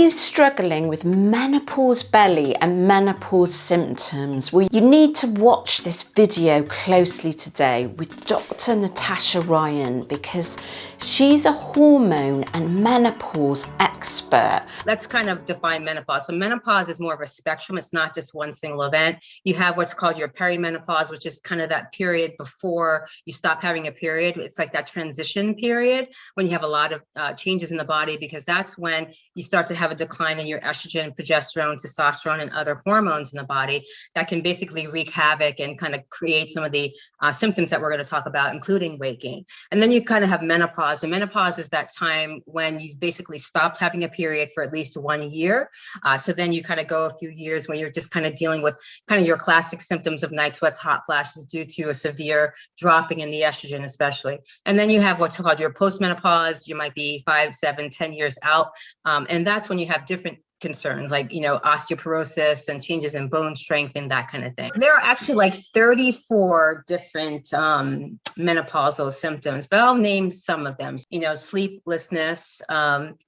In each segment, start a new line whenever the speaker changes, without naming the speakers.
you struggling with menopause belly and menopause symptoms? Well, you need to watch this video closely today with Dr. Natasha Ryan because she's a hormone and menopause expert.
Let's kind of define menopause. So menopause is more of a spectrum. It's not just one single event. You have what's called your perimenopause, which is kind of that period before you stop having a period. It's like that transition period when you have a lot of changes in the body, because that's when you start to have a decline in your estrogen, progesterone, testosterone, and other hormones in the body that can basically wreak havoc and kind of create some of the symptoms that we're going to talk about, including weight gain. And then you kind of have menopause. And menopause is that time when you've basically stopped having a period for at least 1 year. So then you kind of go a few years when you're just kind of dealing with kind of your classic symptoms of night sweats, hot flashes due to a severe dropping in the estrogen, especially. And then you have what's called your postmenopause. You might be 5, 7, 10 years out. And that's when you have different concerns like, osteoporosis and changes in bone strength and that kind of thing. There are actually like 34 different menopausal symptoms, but I'll name some of them. Sleeplessness,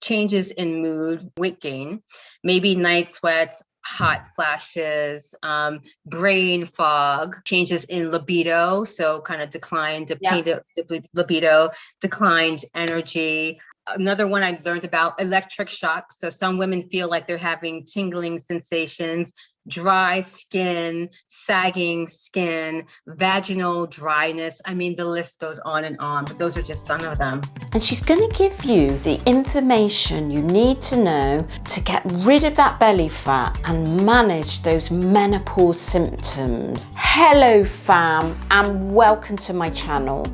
changes in mood, weight gain, maybe night sweats, hot flashes, brain fog, changes in libido, so kind of declined libido, declined energy. Another one I learned about, electric shock. So some women feel like they're having tingling sensations, dry skin, sagging skin, vaginal dryness. I mean, the list goes on and on, but those are just some of them.
And she's going to give you the information you need to know to get rid of that belly fat and manage those menopause symptoms. Hello fam, and welcome to my channel.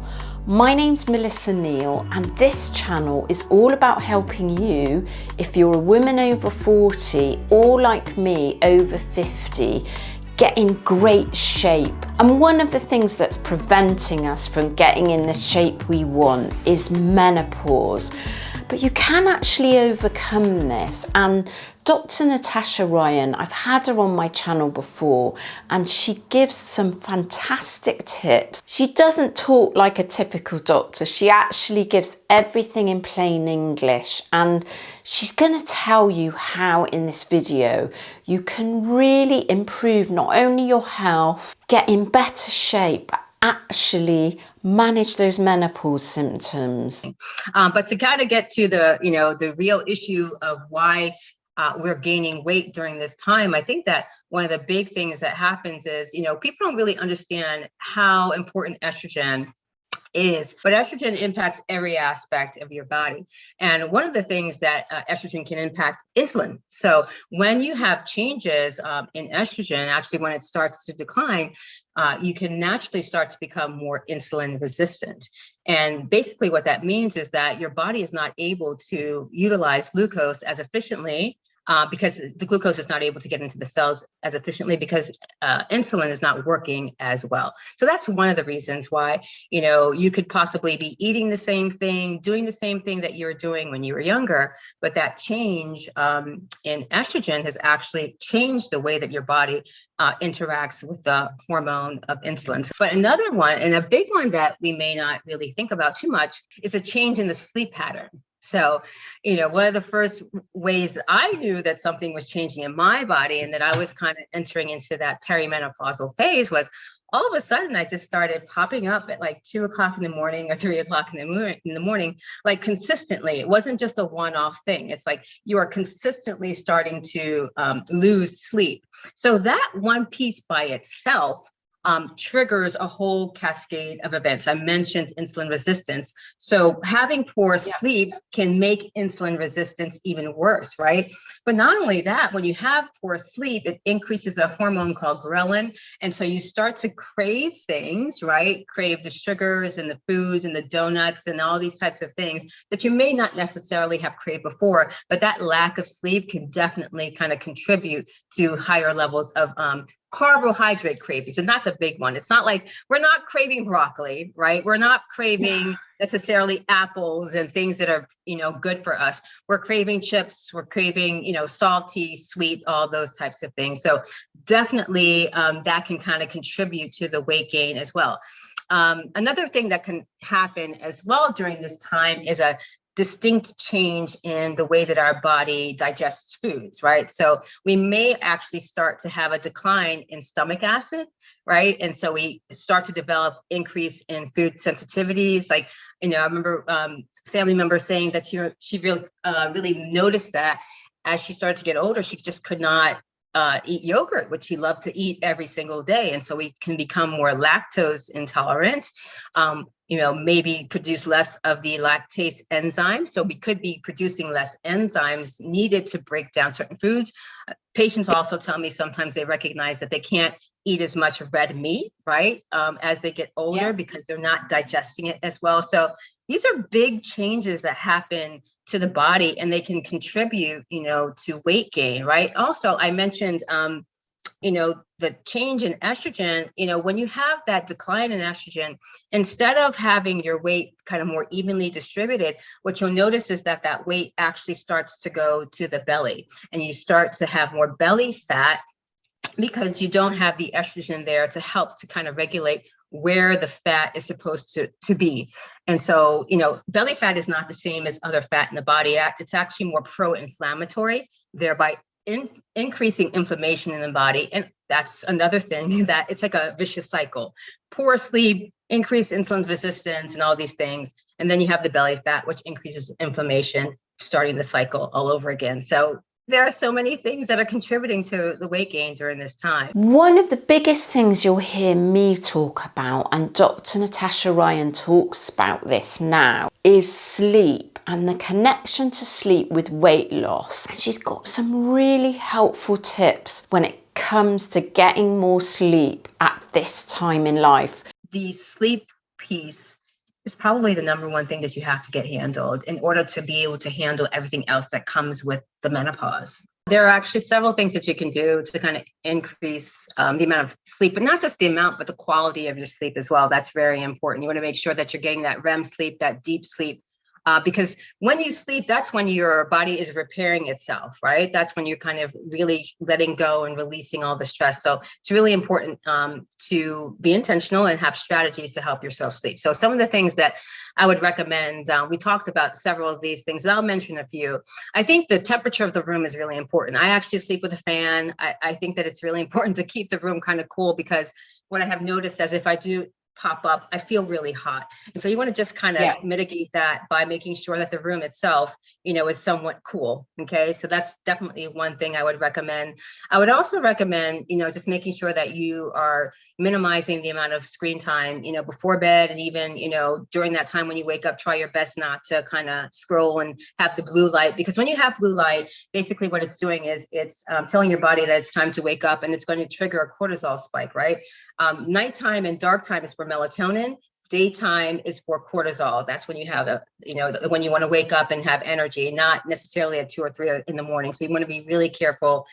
My name's Melissa Neal, and this channel is all about helping you if you're a woman over 40 or like me over 50 get in great shape. And one of the things that's preventing us from getting in the shape we want is menopause. But you can actually overcome this, and Dr. Natasha Ryan, I've had her on my channel before, and she gives some fantastic tips. She doesn't talk like a typical doctor. She actually gives everything in plain English, and she's going to tell you how in this video you can really improve not only your health, get in better shape, but actually manage those menopause symptoms.
But to kind of get to the real issue of why we're gaining weight during this time, I think that one of the big things that happens is, people don't really understand how important estrogen is, but estrogen impacts every aspect of your body. And one of the things that estrogen can impact insulin. So when you have changes in estrogen, actually when it starts to decline, you can naturally start to become more insulin resistant. And basically what that means is that your body is not able to utilize glucose as efficiently because the glucose is not able to get into the cells as efficiently because insulin is not working as well. So that's one of the reasons why, you could possibly be eating the same thing, doing the same thing that you were doing when you were younger, but that change in estrogen has actually changed the way that your body interacts with the hormone of insulin. But another one, and a big one that we may not really think about too much, is a change in the sleep pattern. So, one of the first ways that I knew that something was changing in my body and that I was kind of entering into that perimenopausal phase was all of a sudden I just started popping up at like 2 o'clock in the morning or 3 o'clock in the morning, like consistently. It wasn't just a one-off thing. It's like you are consistently starting to lose sleep. So that one piece by itself triggers a whole cascade of events. I mentioned insulin resistance. So having poor sleep can make insulin resistance even worse, right? But not only that, when you have poor sleep, it increases a hormone called ghrelin. And so you start to crave things, right? Crave the sugars and the foods and the donuts and all these types of things that you may not necessarily have craved before. But that lack of sleep can definitely kind of contribute to higher levels of carbohydrate cravings. And that's a big one. It's not like we're not craving broccoli, right? We're not craving necessarily apples and things that are, good for us. We're craving chips. We're craving, salty, sweet, all those types of things. So definitely that can kind of contribute to the weight gain as well. Another thing that can happen as well during this time is a distinct change in the way that our body digests foods, right? So we may actually start to have a decline in stomach acid, right? And so we start to develop increase in food sensitivities. Like, I remember family members saying that she really noticed that as she started to get older, she just could not eat yogurt, which she loved to eat every single day. And so we can become more lactose intolerant, maybe produce less of the lactase enzyme. So we could be producing less enzymes needed to break down certain foods. Patients also tell me sometimes they recognize that they can't eat as much red meat, right, as they get older because they're not digesting it as well. So these are big changes that happen to the body, and they can contribute, to weight gain, right? Also, I mentioned, the change in estrogen. When you have that decline in estrogen, instead of having your weight kind of more evenly distributed, what you'll notice is that weight actually starts to go to the belly, and you start to have more belly fat because you don't have the estrogen there to help to kind of regulate where the fat is supposed to be. And so, belly fat is not the same as other fat in the body. It's actually more pro-inflammatory, thereby increasing inflammation in the body. And that's another thing that it's like a vicious cycle. Poor sleep, increased insulin resistance, and all these things. And then you have the belly fat, which increases inflammation, starting the cycle all over again. So there are so many things that are contributing to the weight gain during this time.
One of the biggest things you'll hear me talk about, and Dr. Natasha Ryan talks about this now, is sleep and the connection to sleep with weight loss. And she's got some really helpful tips when it comes to getting more sleep at this time in life.
The sleep piece is probably the number one thing that you have to get handled in order to be able to handle everything else that comes with the menopause. There are actually several things that you can do to kind of increase the amount of sleep, but not just the amount, but the quality of your sleep as well. That's very important. You want to make sure that you're getting that REM sleep, that deep sleep, because when you sleep, that's when your body is repairing itself, right? That's when you're kind of really letting go and releasing all the stress. So it's really important to be intentional and have strategies to help yourself sleep. So some of the things that I would recommend, we talked about several of these things, but I'll mention a few. I think the temperature of the room is really important. I actually sleep with a fan. I think that it's really important to keep the room kind of cool, because what I have noticed is if I do pop up, I feel really hot. And so you want to just kind of mitigate that by making sure that the room itself, is somewhat cool. Okay. So that's definitely one thing I would recommend. I would also recommend, just making sure that you are minimizing the amount of screen time, before bed, and even, during that time when you wake up, try your best not to kind of scroll and have the blue light, because when you have blue light, basically what it's doing is it's telling your body that it's time to wake up, and it's going to trigger a cortisol spike, right? Nighttime and dark time is for melatonin. Daytime is for cortisol. That's when you have when you want to wake up and have energy, not necessarily at 2 or 3 in the morning. So you want to be really careful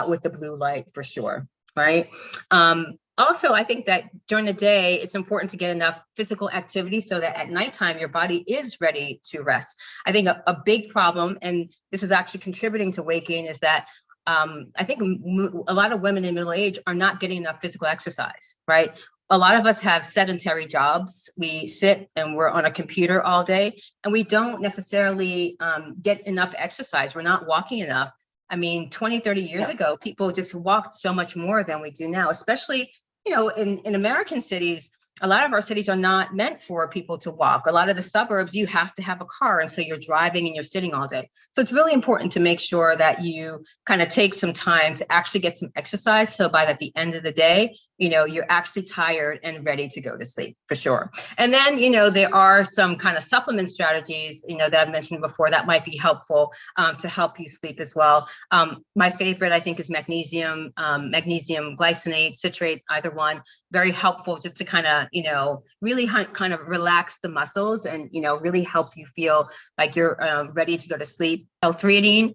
with the blue light for sure, right? Also, I think that during the day, it's important to get enough physical activity so that at nighttime, your body is ready to rest. I think a big problem, and this is actually contributing to weight gain, is that I think a lot of women in middle age are not getting enough physical exercise, right? A lot of us have sedentary jobs. We sit and we're on a computer all day, and we don't necessarily get enough exercise. We're not walking enough. I mean, 20, 30 years ago, people just walked so much more than we do now, especially, in American cities. A lot of our cities are not meant for people to walk. A lot of the suburbs, you have to have a car. And so you're driving and you're sitting all day. So it's really important to make sure that you kind of take some time to actually get some exercise. So by the end of the day, you're actually tired and ready to go to sleep for sure. And then, there are some kind of supplement strategies, that I've mentioned before that might be helpful to help you sleep as well. My favorite, I think, is magnesium glycinate, citrate, either one. Very helpful just to kind of, really kind of relax the muscles and, really help you feel like you're ready to go to sleep. L-threonine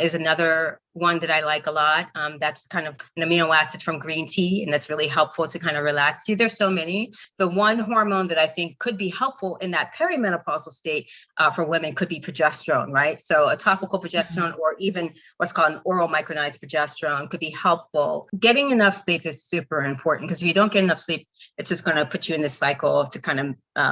is another one that I like a lot. That's kind of an amino acid from green tea, and that's really helpful to kind of relax you. There's so many. The one hormone that I think could be helpful in that perimenopausal state for women could be progesterone, right? So a topical progesterone or even what's called an oral micronized progesterone could be helpful. Getting enough sleep is super important, because if you don't get enough sleep, it's just going to put you in this cycle to kind of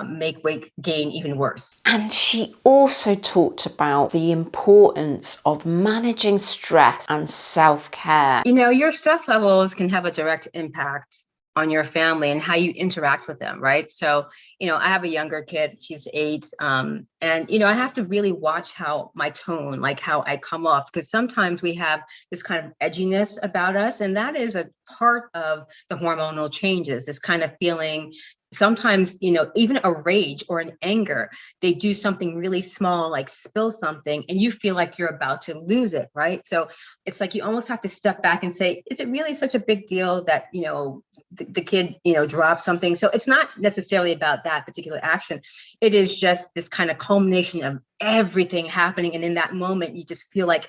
make weight gain even worse.
And she also talked about the importance of managing stress and self-care.
Your stress levels can have a direct impact on your family and how you interact with them, right? So, I have a younger kid, she's 8, and, I have to really watch how my tone, like how I come off, because sometimes we have this kind of edginess about us, and that is a part of the hormonal changes, this kind of feeling. Sometimes, even a rage or an anger, they do something really small, like spill something, and you feel like you're about to lose it, right? So it's like you almost have to step back and say, is it really such a big deal that, the kid, dropped something? So it's not necessarily about that particular action. It is just this kind of culmination of everything happening. And in that moment, you just feel like,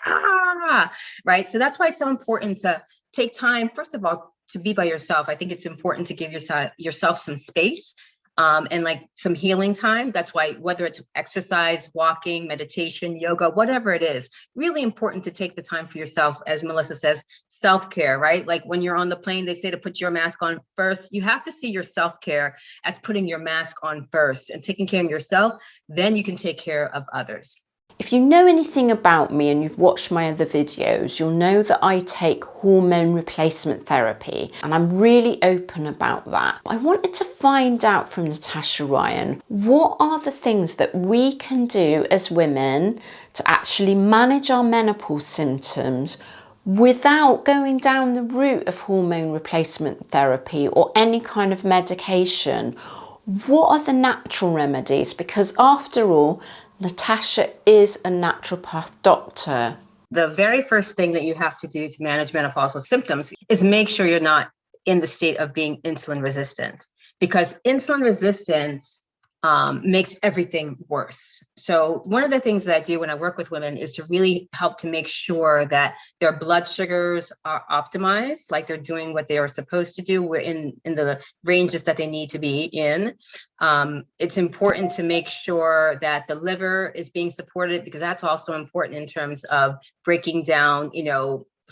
right? So that's why it's so important to take time, first of all, to be by yourself. I think it's important to give yourself some space, and like some healing time. That's why, whether it's exercise, walking, meditation, yoga, whatever it is, really important to take the time for yourself. As Melissa says, self-care, right? Like when you're on the plane, they say to put your mask on first. You have to see your self-care as putting your mask on first and taking care of yourself. Then you can take care of others.
If you know anything about me and you've watched my other videos, you'll know that I take hormone replacement therapy, and I'm really open about that. I wanted to find out from Natasha Ryan, what are the things that we can do as women to actually manage our menopause symptoms without going down the route of hormone replacement therapy or any kind of medication? What are the natural remedies? Because after all, Natasha is a naturopath doctor.
The very first thing that you have to do to manage menopausal symptoms is make sure you're not in the state of being insulin resistant, because insulin resistance makes everything worse. So one of the things that I do when I work with women is to really help to make sure that their blood sugars are optimized, like they're doing what they are supposed to do. We're in the ranges that they need to be in. It's important to make sure that the liver is being supported, because that's also important in terms of breaking down,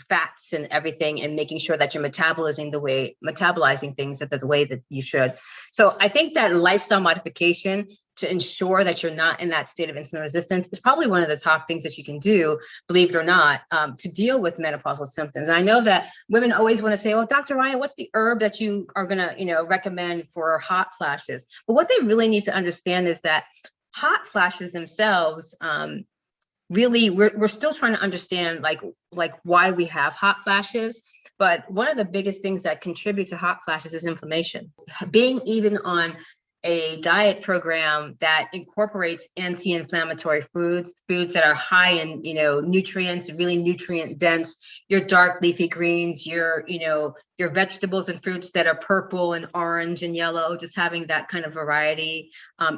fats and everything, and making sure that you're metabolizing things the way that you should. So I think that lifestyle modification to ensure that you're not in that state of insulin resistance is probably one of the top things that you can do, believe it or not, to deal with menopausal symptoms. And I know that women always want to say, "Oh, Dr. Ryan, what's the herb that you are going to, recommend for hot flashes?" But what they really need to understand is that hot flashes themselves, really, we're still trying to understand like why we have hot flashes. But one of the biggest things that contribute to hot flashes is inflammation. Being even on a diet program that incorporates anti-inflammatory foods that are high in, nutrients, really nutrient dense, your dark leafy greens, your vegetables and fruits that are purple and orange and yellow, just having that kind of variety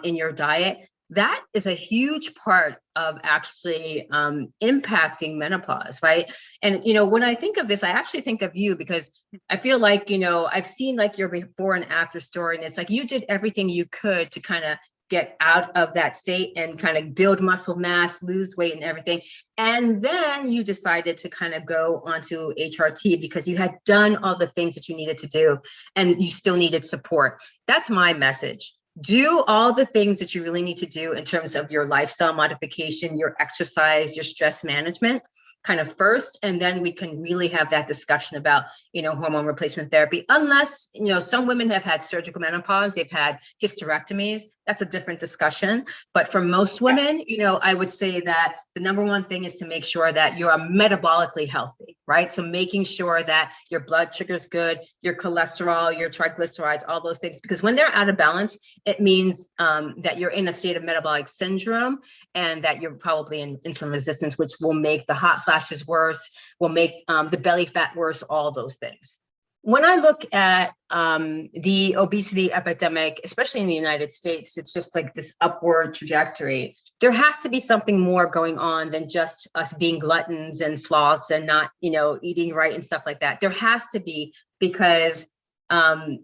in your diet. That is a huge part of actually impacting menopause, right? And, when I think of this, I actually think of you, because I feel like, I've seen like your before and after story, and it's like you did everything you could to kind of get out of that state and kind of build muscle mass, lose weight and everything. And then you decided to kind of go onto HRT because you had done all the things that you needed to do and you still needed support. That's my message. Do all the things that you really need to do in terms of your lifestyle modification, your exercise, your stress management kind of first, and then we can really have that discussion about, hormone replacement therapy. Unless, some women have had surgical menopause, they've had hysterectomies, that's a different discussion. But for most women, I would say that the number one thing is to make sure that you are metabolically healthy, right? So making sure that your blood sugar is good, your cholesterol, your triglycerides, all those things, because when they're out of balance, it means that you're in a state of metabolic syndrome and that you're probably in insulin resistance, which will make the hot flashes worse, will make the belly fat worse, all those things. When I look at the obesity epidemic, especially in the United States, it's just like this upward trajectory. There has to be something more going on than just us being gluttons and sloths and not, eating right and stuff like that. There has to be, because diet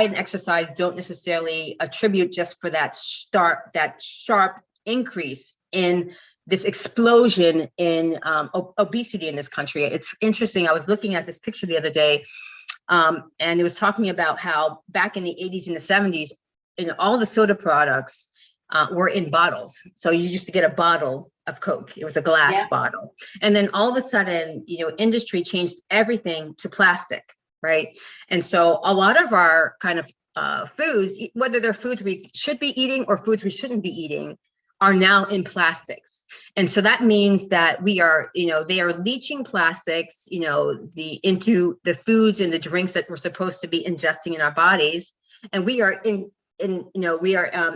and exercise don't necessarily attribute just for that sharp increase in this explosion in obesity in this country. It's interesting. I was looking at this picture the other day, and it was talking about how back in the 80s and the 70s, all the soda products were in bottles. So you used to get a bottle of Coke. It was a glass bottle. And then all of a sudden, industry changed everything to plastic, right? And so a lot of our kind of foods, whether they're foods we should be eating or foods we shouldn't be eating, are now in plastics. And so that means that they are leaching plastics, into the foods and the drinks that we're supposed to be ingesting in our bodies. And we are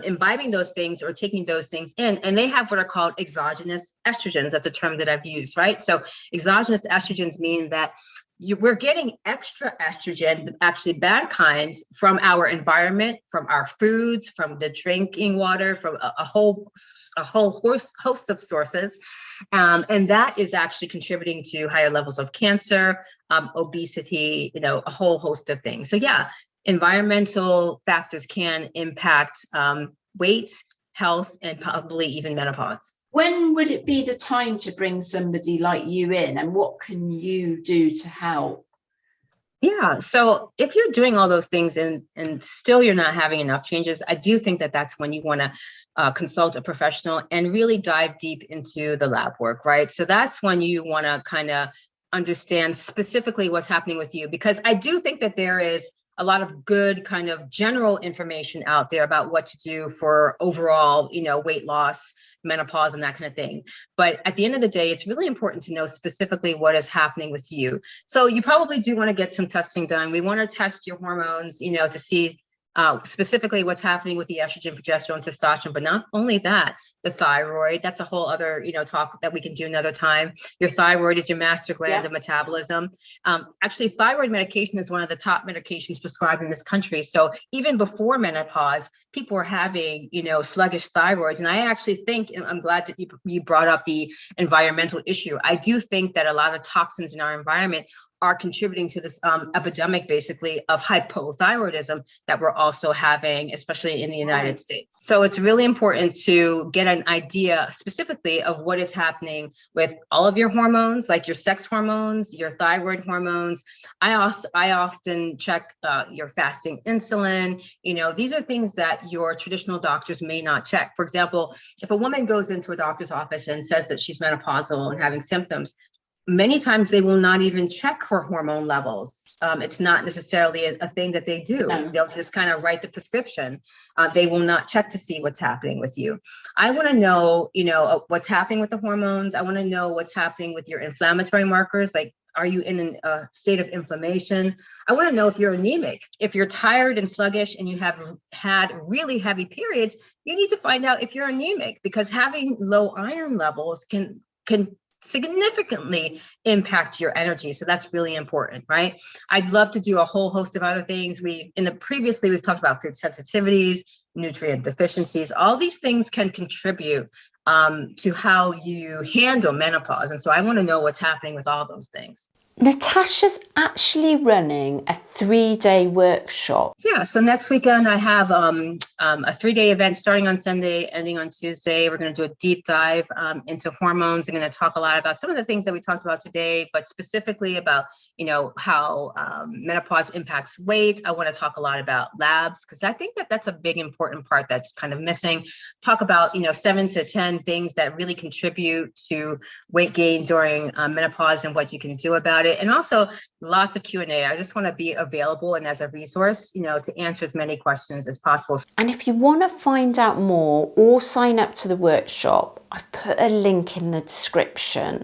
imbibing those things or taking those things in, and they have what are called exogenous estrogens. That's a term that I've used, right? So exogenous estrogens mean that we're getting extra estrogen, actually bad kinds, from our environment, from our foods, from the drinking water, from a whole host of sources. And that is actually contributing to higher levels of cancer, obesity, a whole host of things. So yeah, environmental factors can impact weight, health, and probably even menopause.
When would it be the time to bring somebody like you in, and what can you do to help?
Yeah, so if you're doing all those things and still you're not having enough changes, I do think that that's when you want to consult a professional and really dive deep into the lab work, right? So that's when you want to kind of understand specifically what's happening with you, because I do think that there is a lot of good kind of general information out there about what to do for overall, weight loss, menopause, and that kind of thing. But at the end of the day, it's really important to know specifically what is happening with you. So you probably do want to get some testing done. We want to test your hormones, to see specifically what's happening with the estrogen, progesterone, testosterone, but not only that, the thyroid. That's a whole other, talk that we can do another time. Your thyroid is your master gland of metabolism. Actually, thyroid medication is one of the top medications prescribed in this country. So even before menopause, people were having, sluggish thyroids. And I actually think, and I'm glad that you brought up the environmental issue. I do think that a lot of toxins in our environment are contributing to this epidemic, basically, of hypothyroidism that we're also having, especially in the United States. So it's really important to get an idea specifically of what is happening with all of your hormones, like your sex hormones, your thyroid hormones. I often check your fasting insulin. These are things that your traditional doctors may not check. For example, if a woman goes into a doctor's office and says that she's menopausal and having symptoms, many times they will not even check her hormone levels. It's not necessarily a thing that they do. No. They'll just kind of write the prescription. They will not check to see what's happening with you. I want to know, what's happening with the hormones. I want to know what's happening with your inflammatory markers. Like, are you in a state of inflammation? I want to know if you're anemic. If you're tired and sluggish and you have had really heavy periods, you need to find out if you're anemic, because having low iron levels can significantly impact your energy. So that's really important, right? I'd love to do a whole host of other things. Previously we've talked about food sensitivities, nutrient deficiencies. All these things can contribute to how you handle menopause. And so I want to know what's happening with all those things.
Natasha's actually running a 3-day workshop.
Yeah, so next weekend I have a 3-day event starting on Sunday, ending on Tuesday. We're going to do a deep dive into hormones. I'm going to talk a lot about some of the things that we talked about today, but specifically about, how menopause impacts weight. I want to talk a lot about labs, because I think that that's a big important part that's kind of missing. Talk about, 7 to 10 things that really contribute to weight gain during menopause and what you can do about it. And also lots of Q&A. I just want to be available and as a resource, to answer as many questions as possible.
And if you want to find out more or sign up to the workshop, I've put a link in the description.